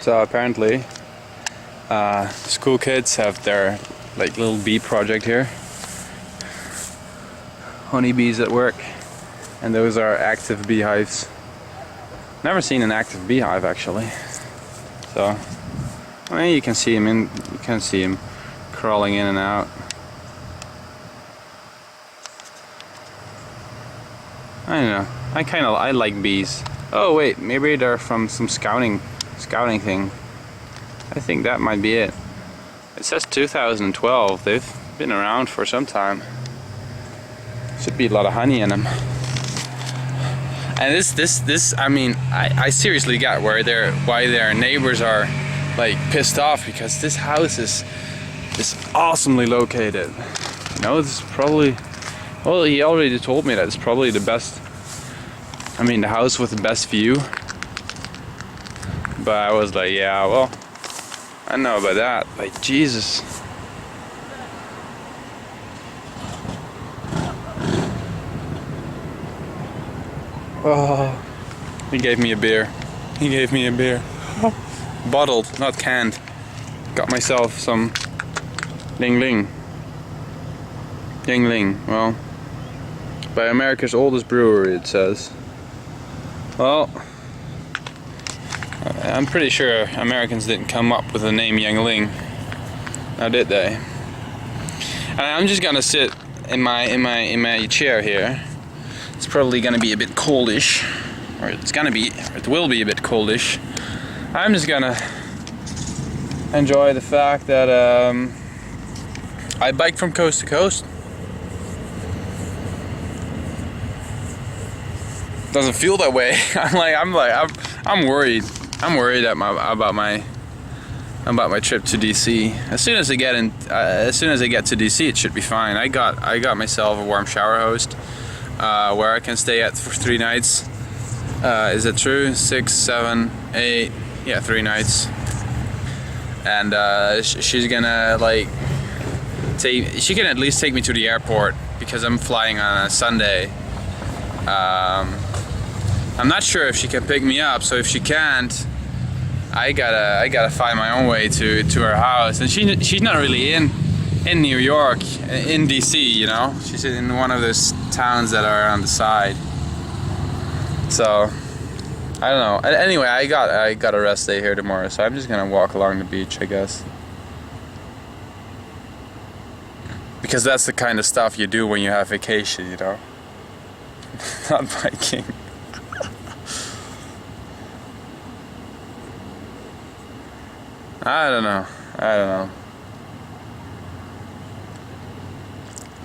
So apparently, school kids have their like little bee project here. Honeybees at work, and those are active beehives. Never seen an active beehive actually. So, I mean, you can see him crawling in and out. I don't know. I like bees. Oh wait, maybe they're from some scouting thing. I think that might be it. It says 2012. They've been around for some time. Should be a lot of honey in them. And this I mean, I seriously got why their neighbors are like pissed off, because this house is awesomely located. You know, this is probably, well, he already told me that it's probably the best, I mean, the house with the best view. But I was like, yeah, well, I know about that. Like, Jesus. Oh, he gave me a beer. He gave me a beer. Bottled, not canned. Got myself some Ling Ling. Yingling, well, by America's oldest brewery, it says. Well, I'm pretty sure Americans didn't come up with the name Yingling. Now did they? And I'm just gonna sit in my chair here. It's probably gonna be a bit coldish, or it will be a bit coldish. I'm just gonna enjoy the fact that I bike from coast to coast. Doesn't feel that way. I'm worried. I'm worried about my trip to DC. As soon as I get to DC, it should be fine. I got myself a warm shower host where I can stay at for 3 nights. Is it true? 6, 7, 8. Yeah, 3 nights. And she's gonna like she can at least take me to the airport, because I'm flying on a Sunday. I'm not sure if she can pick me up, so if she can't, I gotta find my own way to her house. And she's not really in New York, in DC, you know. She's in one of those towns that are on the side. So I don't know. Anyway, I got a rest day here tomorrow, so I'm just gonna walk along the beach, I guess. Because that's the kind of stuff you do when you have vacation, you know. Not biking. I don't know.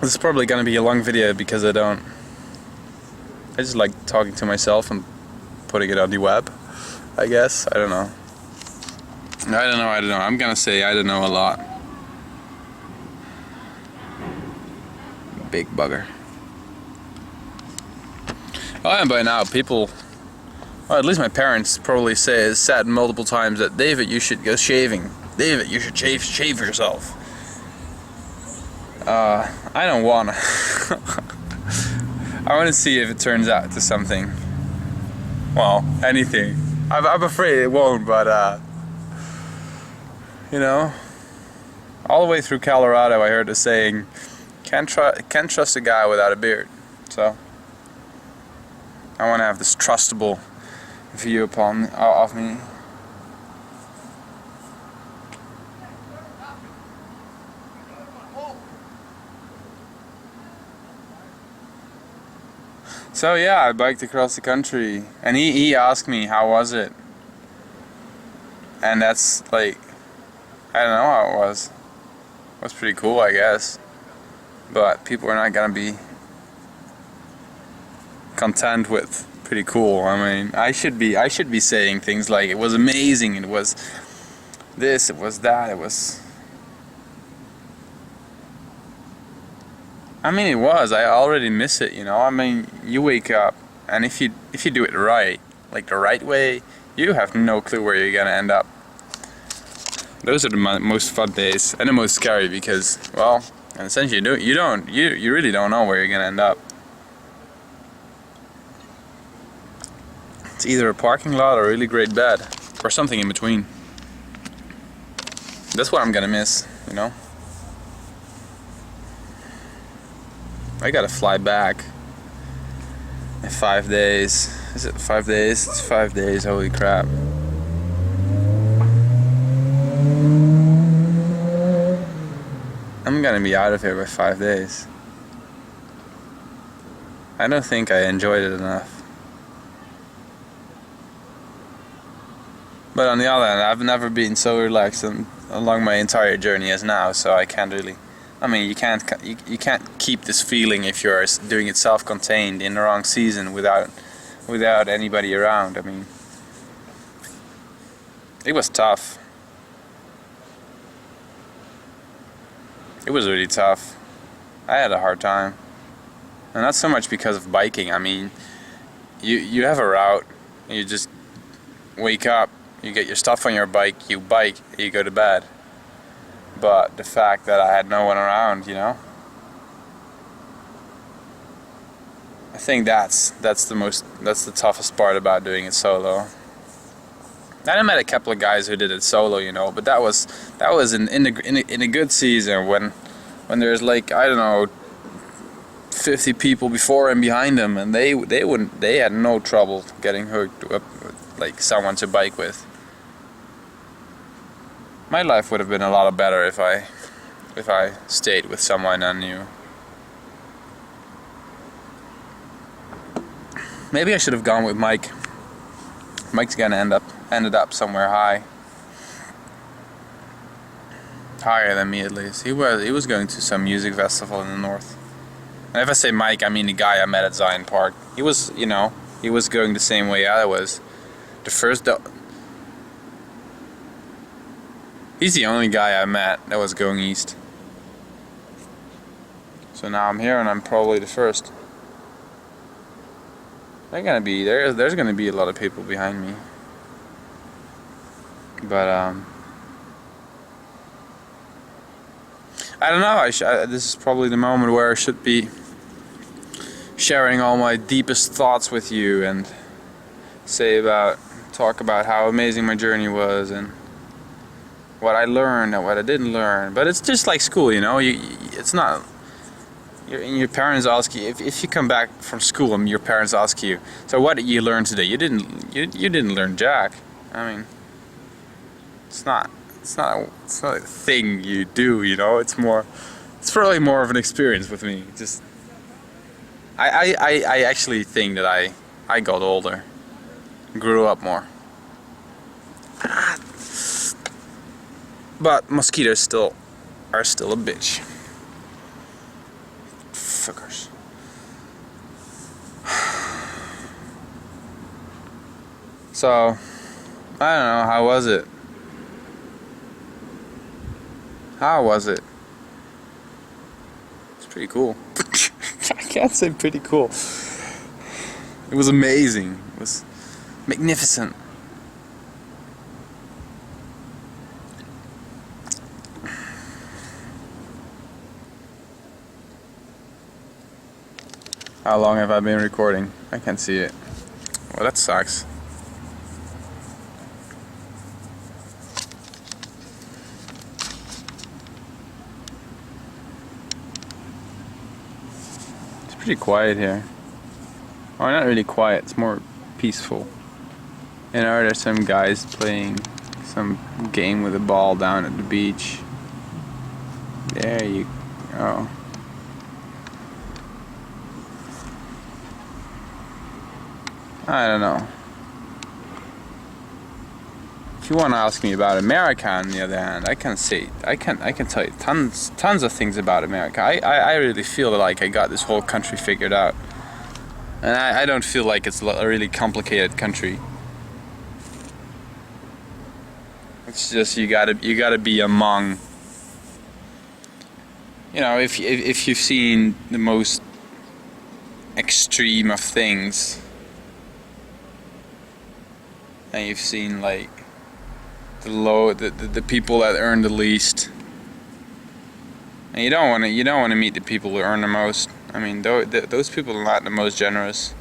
This is probably gonna be a long video, because I just like talking to myself and putting it on the web, I guess. I don't know. I'm gonna say I don't know a lot. Big bugger. Oh, and by now people, well, at least my parents probably said multiple times that, David, you should go shaving. David, you should shave yourself. I don't wanna. I wanna see if it turns out to something. Well, anything. I'm afraid it won't, but you know, all the way through Colorado, I heard the saying, can't trust a guy without a beard. So I want to have this trustable view of me. So yeah, I biked across the country, and he asked me how was it, and that's like, I don't know how it was. It was pretty cool, I guess, but people are not gonna be content with pretty cool. I mean, I should be saying things like it was amazing, it was this, it was that, it was. I mean, it was. I already miss it, you know. I mean, you wake up, and if you do it right, like the right way, you have no clue where you're gonna end up. Those are the most fun days, and the most scary, because, well, essentially you really don't know where you're gonna end up. It's either a parking lot or a really great bed, or something in between. That's what I'm gonna miss, you know. I gotta fly back in 5 days. Is it 5 days? It's 5 days, holy crap. I'm gonna be out of here by 5 days. I don't think I enjoyed it enough. But on the other hand, I've never been so relaxed along my entire journey as now, so I can't really. I mean, you can't keep this feeling if you're doing it self-contained in the wrong season without anybody around. I mean, it was tough. It was really tough. I had a hard time, and not so much because of biking. I mean, you have a route, and you just wake up, you get your stuff on your bike, you bike, you go to bed. But the fact that I had no one around, you know, I think that's the toughest part about doing it solo. And I met a couple of guys who did it solo, you know, but that was in a good season when there's like, I don't know, 50 people before and behind them, and they had no trouble getting hooked up with like someone to bike with. My life would have been a lot better if I stayed with someone I knew. Maybe I should have gone with Mike. Mike's gonna ended up somewhere higher than me at least. He was going to some music festival in the north. And if I say Mike, I mean the guy I met at Zion Park. He was, you know, he was going the same way I was. He's the only guy I met that was going east. So now I'm here and I'm probably the first. There's gonna be a lot of people behind me. But I don't know. This is probably the moment where I should be sharing all my deepest thoughts with you and talk about how amazing my journey was and what I learned and what I didn't learn. But it's just like school, you know. It's not. Your parents ask you if you come back from school and your parents ask you, so what did you learn today? You didn't learn jack. I mean, it's not a thing you do, you know. It's probably more of an experience with me. Just I actually think that I got older, grew up more. But mosquitoes are still a bitch. Fuckers. So, I don't know, how was it? How was it? It's pretty cool. I can't say pretty cool. It was amazing. It was magnificent. How long have I been recording? I can't see it. Well, that sucks. It's pretty quiet here. Oh, not really quiet, it's more peaceful. And there's some guys playing some game with a ball down at the beach. There you go. I don't know. If you want to ask me about America, on the other hand, I can tell you tons of things about America. I really feel like I got this whole country figured out, and I don't feel like it's a really complicated country. It's just you gotta be among. You know, if you've seen the most extreme of things. And you've seen like the people that earn the least, and you don't want to meet the people who earn the most. I mean, those people are not the most generous.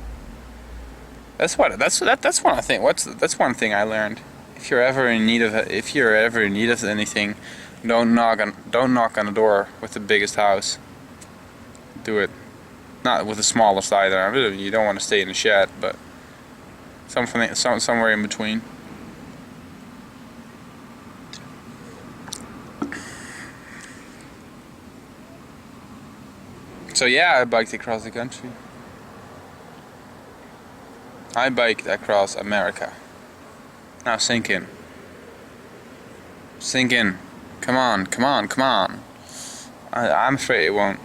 That's one thing. That's one thing I learned. if you're ever in need of anything, don't knock on the door with the biggest house. Do it not with the smallest either. You don't want to stay in a shed, but somewhere in between. So yeah, I biked across the country. I biked across America. Now sink in. Sink in. Come on, come on, come on. I'm afraid it won't.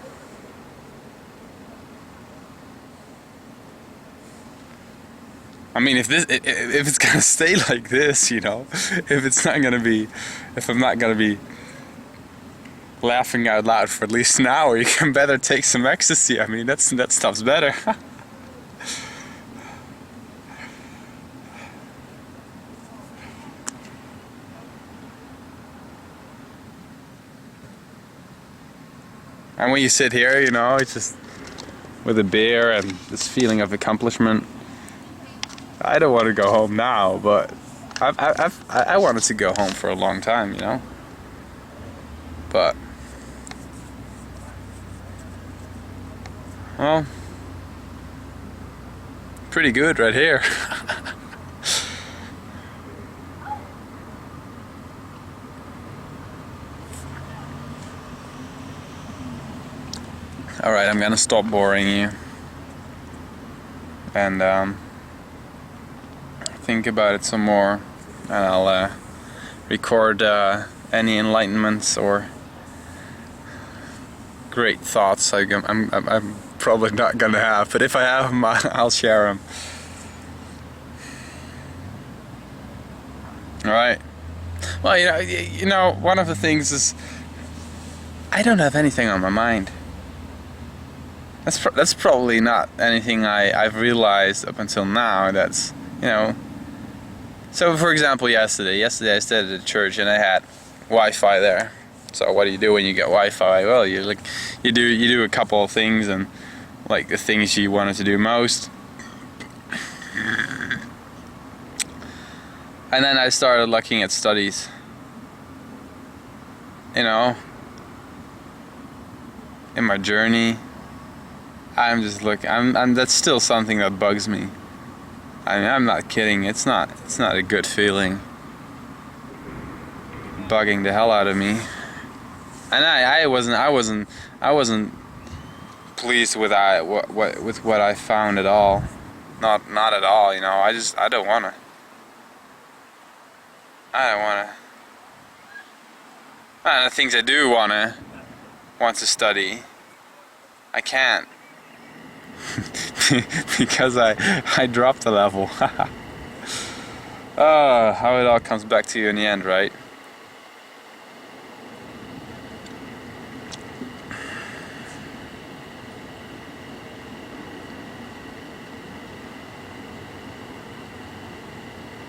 I mean, if it's gonna stay like this, you know, if I'm not gonna be laughing out loud for at least an hour, you can better take some ecstasy. I mean, that stuff's better. And when you sit here, you know, it's just with a beer and this feeling of accomplishment. I don't want to go home now, but I wanted to go home for a long time, you know. But well, pretty good right here. Alright, I'm gonna stop boring you and think about it some more, and I'll record any enlightenments or great thoughts I'm probably not gonna have, but if I have them, I'll share them. Alright. Well, you know, one of the things is I don't have anything on my mind. That's probably not anything I've realized up until now. That's, you know. So for example, yesterday I stayed at the church and I had Wi-Fi there. So what do you do when you get Wi-Fi? Well, you do a couple of things, and like the things you wanted to do most. And then I started looking at studies. You know, in my journey, I'm just looking. That's still something that bugs me. I mean, I'm not kidding. It's not a good feeling. Bugging the hell out of me. And I wasn't pleased with what I found at all. Not at all. You know, I don't wanna. And the things I do want to study, I can't. Because I dropped a level. How it all comes back to you in the end, right?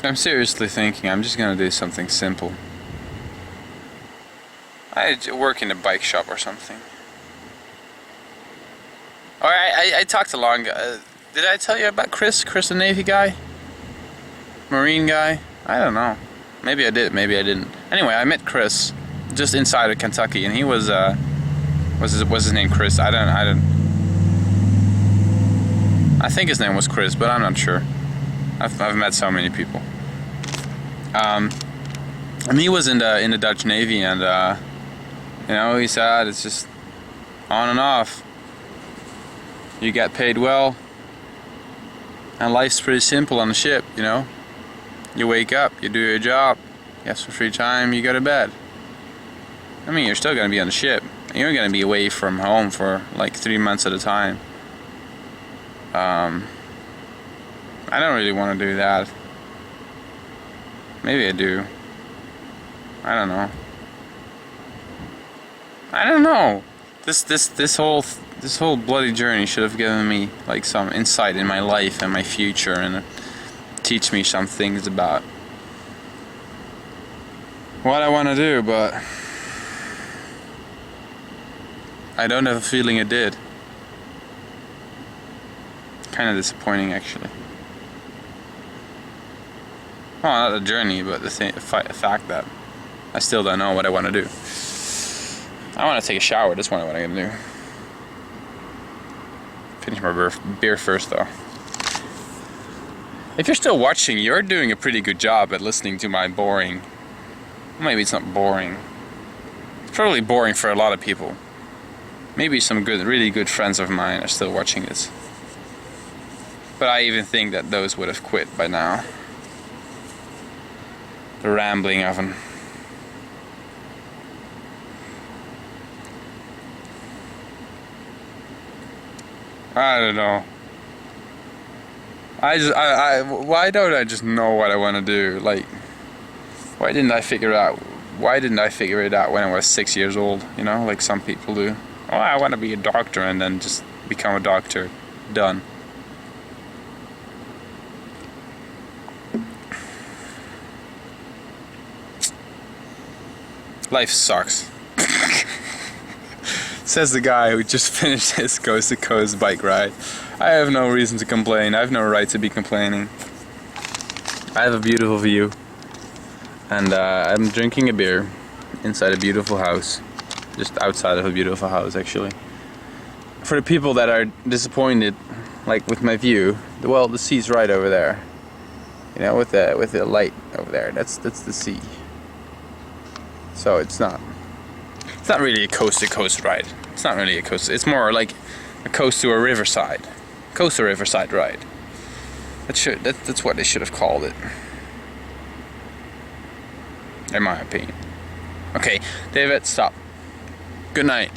I'm seriously thinking I'm just gonna do something simple. I work in a bike shop or something. Or I talked to Long. Did I tell you about Chris? Chris, the Navy guy? Marine guy? I don't know. Maybe I did, maybe I didn't. Anyway, I met Chris just inside of Kentucky, and he was his name Chris? I think his name was Chris, but I'm not sure. I've met so many people. And he was in the Dutch Navy, and you know, he said it's just on and off. You get paid well, and life's pretty simple on the ship, you know. You wake up, you do your job, you have some free time, you go to bed. I mean, you're still going to be on the ship. You're going to be away from home for like 3 months at a time. I don't really want to do that. Maybe I do. I don't know. I don't know. This whole bloody journey should have given me like some insight in my life and my future, and teach me some things about what I want to do, but I don't have a feeling it did. Kind of disappointing, actually. Well, not a journey, but the fact that I still don't know what I want to do. I want to take a shower. That's what I want to do. Finish my beer first, though. If you're still watching, you're doing a pretty good job at listening to my boring. Maybe it's not boring. It's probably boring for a lot of people. Maybe some really good friends of mine are still watching this. But I even think that those would have quit by now. The rambling of them. I don't know. Why don't I just know what I want to do? Like, why didn't I figure it out? Why didn't I figure it out when I was 6 years old? You know, like some people do. Oh, I want to be a doctor, and then just become a doctor. Done. Life sucks. Says the guy who just finished his coast to coast bike ride. I have no reason to complain. I have no right to be complaining. I have a beautiful view. And I'm drinking a beer inside a beautiful house. Just outside of a beautiful house, actually. For the people that are disappointed, like with my view, well, the sea's right over there. You know, with the light over there. That's the sea. So it's not really a coast to coast ride. It's not really a coast. It's more like a coast to a riverside. Coast to riverside ride. That's what they should have called it. In my opinion. Okay, David, stop. Good night.